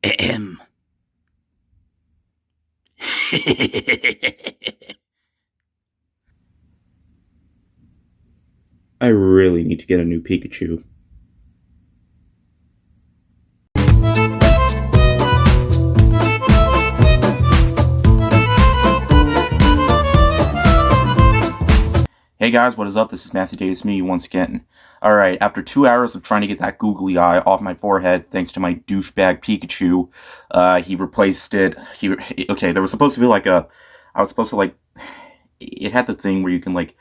Ahem. I really need to get a new Pikachu. Hey guys, what is up? This is Matthew Davis, me once again. Alright, after 2 hours of trying to get that googly eye off my forehead, thanks to my douchebag Pikachu, he replaced it. Okay, there was supposed to be I was supposed to it had the thing where you can kind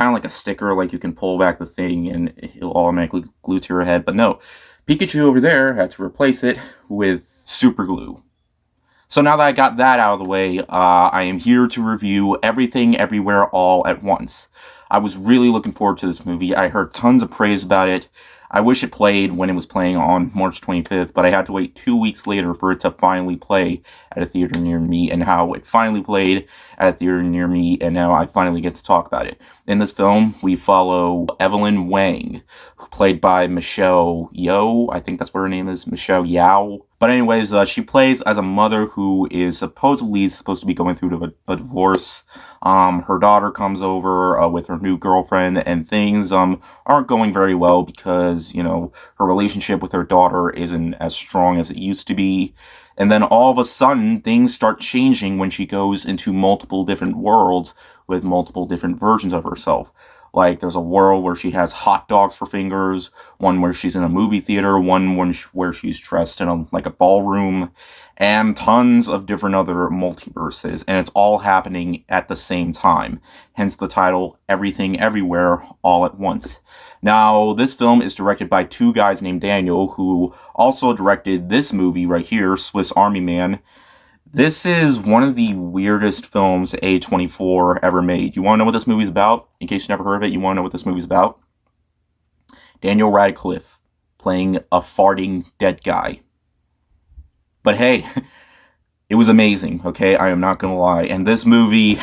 of like a sticker, like you can pull back the thing and it'll automatically glue to your head, but no. Pikachu over there had to replace it with super glue. So now that I got that out of the way, I am here to review Everything Everywhere All at Once. I was really looking forward to this movie. I heard tons of praise about it. I wish it played when it was playing on March 25th, but I had to wait 2 weeks later for it to finally play at a theater near me, and how it finally played at a theater near me, and now I finally get to talk about it. In this film, we follow Evelyn Wang, played by Michelle Yeoh. I think that's what her name is, Michelle Yeoh. But anyways, she plays as a mother who is supposedly supposed to be going through a divorce. Her daughter comes over with her new girlfriend, and things aren't going very well because, her relationship with her daughter isn't as strong as it used to be. And then all of a sudden, things start changing when she goes into multiple different worlds with multiple different versions of herself. Like, there's a world where she has hot dogs for fingers, one where she's in a movie theater, one where she's dressed in a ballroom, and tons of different other multiverses, and it's all happening at the same time. Hence the title, Everything Everywhere All at Once. Now, this film is directed by two guys named Daniel, who also directed this movie right here, Swiss Army Man. This is one of the weirdest films A24 ever made. You want to know what this movie's about? In case you never heard of it, you want to know what this movie's about? Daniel Radcliffe playing a farting dead guy. But hey, it was amazing, okay? I am not gonna lie. And this movie,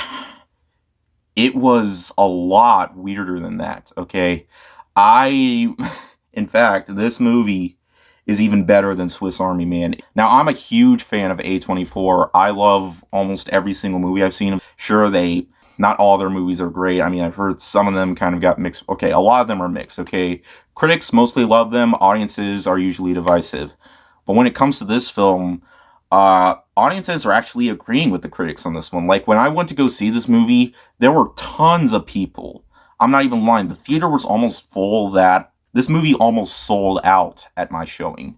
it was a lot weirder than that, okay? In fact, this movie is even better than Swiss Army Man. Now, I'm a huge fan of A24. I love almost every single movie I've seen. Sure, not all their movies are great. I mean, I've heard some of them kind of got mixed. Okay, a lot of them are mixed, okay? Critics mostly love them. Audiences are usually divisive. But when it comes to this film, audiences are actually agreeing with the critics on this one. Like, when I went to go see this movie, there were tons of people. I'm not even lying. The theater was almost full. That this movie almost sold out at my showing.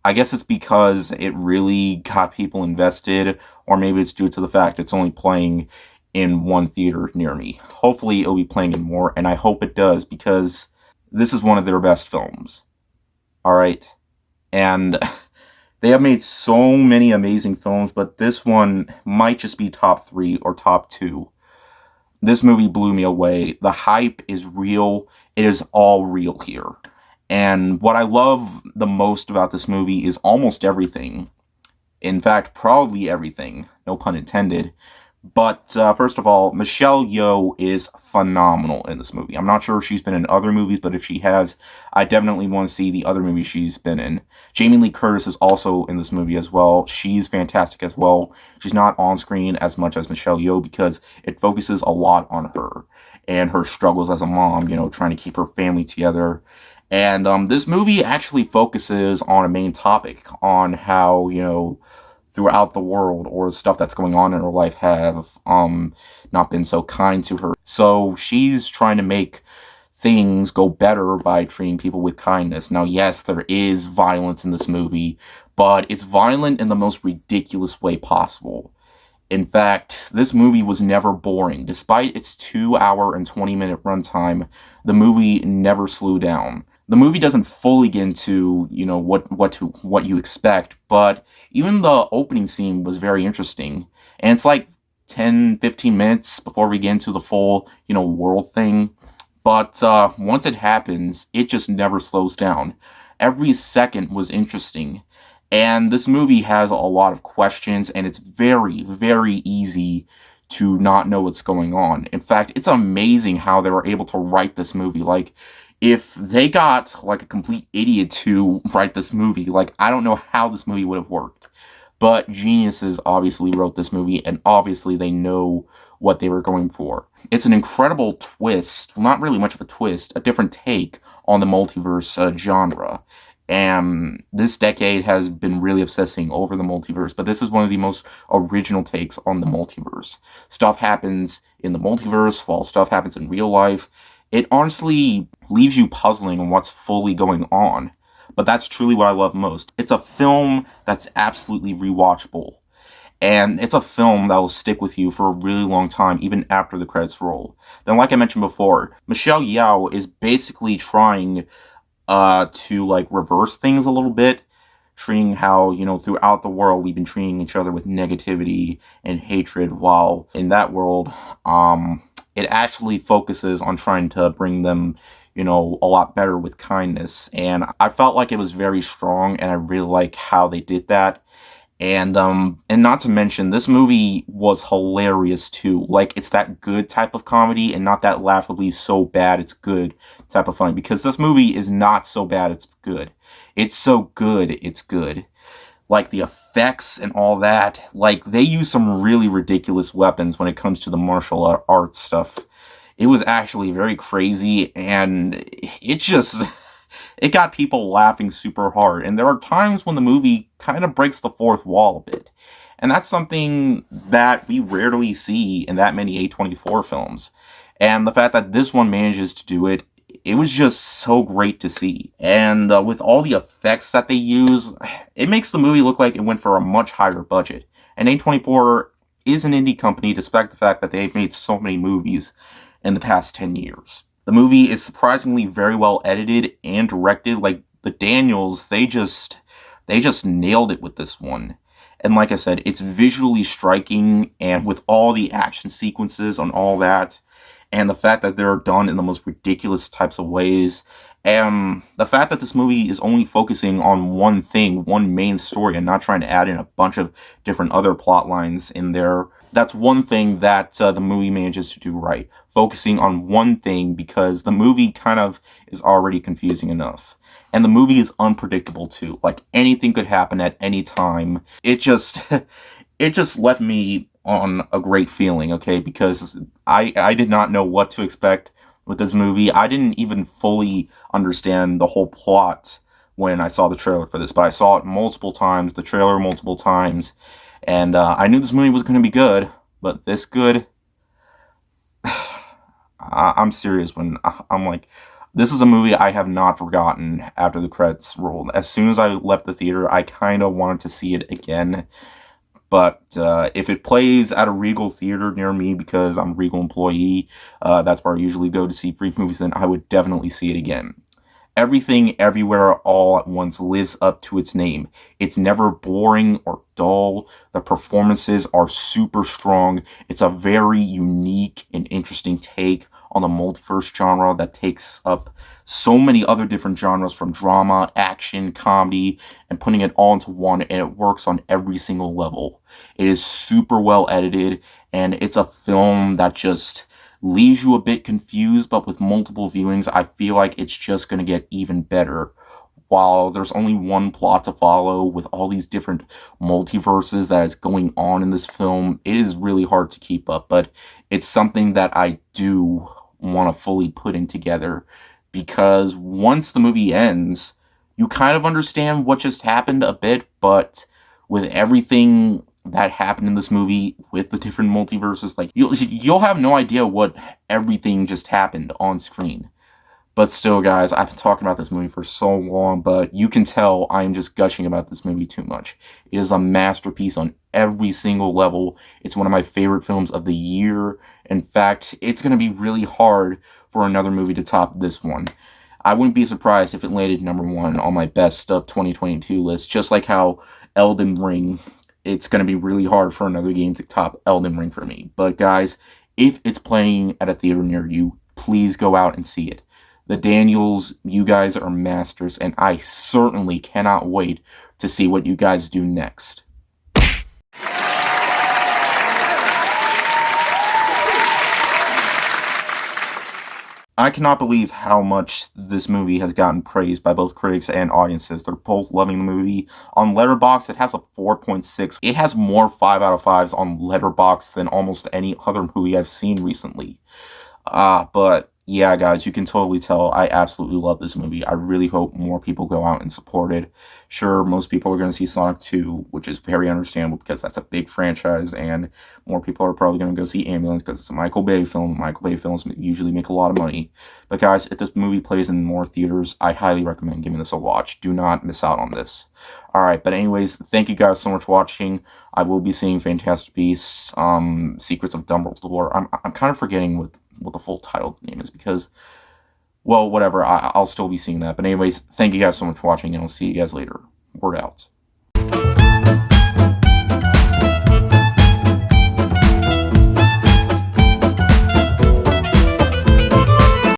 I guess it's because it really got people invested, or maybe it's due to the fact it's only playing in one theater near me. Hopefully it'll be playing in more, and I hope it does, because this is one of their best films. Alright? And they have made so many amazing films, but this one might just be top 3 or top 2. This movie blew me away. The hype is real. It is all real here. And what I love the most about this movie is almost everything. In fact, probably everything. No pun intended. But first of all, Michelle Yeoh is phenomenal in this movie. I'm not sure if she's been in other movies, but if she has, I definitely want to see the other movies she's been in. Jamie Lee Curtis is also in this movie as well. She's fantastic as well. She's not on screen as much as Michelle Yeoh because it focuses a lot on her and her struggles as a mom, trying to keep her family together. And this movie actually focuses on a main topic, on how, throughout the world, or stuff that's going on in her life, have not been so kind to her. So she's trying to make things go better by treating people with kindness. Now, yes, there is violence in this movie, but it's violent in the most ridiculous way possible. In fact, this movie was never boring. Despite its 2-hour and 20-minute runtime, the movie never slowed down. The movie doesn't fully get into, what you expect, but even the opening scene was very interesting. And it's like 10, 15 minutes before we get into the full, world thing. But once it happens, it just never slows down. Every second was interesting. And this movie has a lot of questions, and it's very, very easy to not know what's going on. In fact, it's amazing how they were able to write this movie. Like, If they got like a complete idiot to write this movie, like I don't know how this movie would have worked. But geniuses obviously wrote this movie, and obviously they know what they were going for. It's an incredible twist, well, not really much of a twist, a different take on the multiverse genre. And this decade has been really obsessing over the multiverse, but this is one of the most original takes on the multiverse. Stuff happens in the multiverse while stuff happens in real life. It honestly leaves you puzzling on what's fully going on. But that's truly what I love most. It's a film that's absolutely rewatchable. And it's a film that will stick with you for a really long time, even after the credits roll. Then, like I mentioned before, Michelle Yeoh is basically trying to like reverse things a little bit, treating how, throughout the world we've been treating each other with negativity and hatred, while in that world, it actually focuses on trying to bring them, a lot better with kindness. And I felt like it was very strong, and I really like how they did that. And not to mention, this movie was hilarious too. Like, it's that good type of comedy and not that laughably so bad it's good type of funny. Because this movie is not so bad it's good. It's so good it's good. Like, the effects and all that. Like, they use some really ridiculous weapons when it comes to the martial arts stuff. It was actually very crazy, and it just it got people laughing super hard. And there are times when the movie kind of breaks the fourth wall a bit. And that's something that we rarely see in that many A24 films. And the fact that this one manages to do it, it was just so great to see. And with all the effects that they use, it makes the movie look like it went for a much higher budget. And A24 is an indie company, despite the fact that they've made so many movies in the past 10 years. The movie is surprisingly very well edited and directed. Like, the Daniels, they just nailed it with this one. And like I said, it's visually striking, and with all the action sequences and all that, and the fact that they're done in the most ridiculous types of ways, and the fact that this movie is only focusing on one thing, one main story, and not trying to add in a bunch of different other plot lines in there. That's one thing that the movie manages to do right. Focusing on one thing, because the movie kind of is already confusing enough. And the movie is unpredictable too. Like, anything could happen at any time. It just it just left me on a great feeling, okay? Because I did not know what to expect with this movie. I didn't even fully understand the whole plot when I saw the trailer for this, but I saw it multiple times, the trailer multiple times, and I knew this movie was going to be good, but this good, I'm serious when I'm like, this is a movie I have not forgotten after the credits rolled. As soon as I left the theater, I kind of wanted to see it again. But if it plays at a Regal theater near me, because I'm a Regal employee, that's where I usually go to see free movies, then I would definitely see it again. Everything, everywhere, all at once lives up to its name. It's never boring or dull. The performances are super strong. It's a very unique and interesting take on the multiverse genre that takes up so many other different genres, from drama, action, comedy, and putting it all into one, and it works on every single level. It is super well edited, and it's a film that just leaves you a bit confused, but with multiple viewings, I feel like it's just going to get even better. While there's only one plot to follow, with all these different multiverses that is going on in this film, it is really hard to keep up, but it's something that I do want to fully put in together, because once the movie ends, you kind of understand what just happened a bit, but with everything that happened in this movie with the different multiverses, like, you'll have no idea what everything just happened on screen. But still, guys, I've been talking about this movie for so long, but you can tell I am just gushing about this movie too much. It is a masterpiece on every single level. It's one of my favorite films of the year. In fact, it's going to be really hard for another movie to top this one. I wouldn't be surprised if it landed number one on my best of 2022 list, just like how Elden Ring, it's going to be really hard for another game to top Elden Ring for me. But guys, if it's playing at a theater near you, please go out and see it. The Daniels, you guys are masters, and I certainly cannot wait to see what you guys do next. I cannot believe how much this movie has gotten praised by both critics and audiences. They're both loving the movie. On Letterboxd, it has a 4.6. It has more 5 out of 5s on Letterboxd than almost any other movie I've seen recently. But yeah, guys, you can totally tell I absolutely love this movie. I really hope more people go out and support it. Sure, most people are going to see Sonic 2, which is very understandable because that's a big franchise, and more people are probably going to go see Ambulance because it's a Michael Bay film. Michael Bay films usually make a lot of money. But guys, if this movie plays in more theaters, I highly recommend giving this a watch. Do not miss out on this. Alright, but anyways, thank you guys so much for watching. I will be seeing Fantastic Beasts, Secrets of Dumbledore. I'm kind of forgetting what the full title of the name is because, well, whatever. I'll still be seeing that. But anyways, thank you guys so much for watching, and I'll see you guys later. Word out.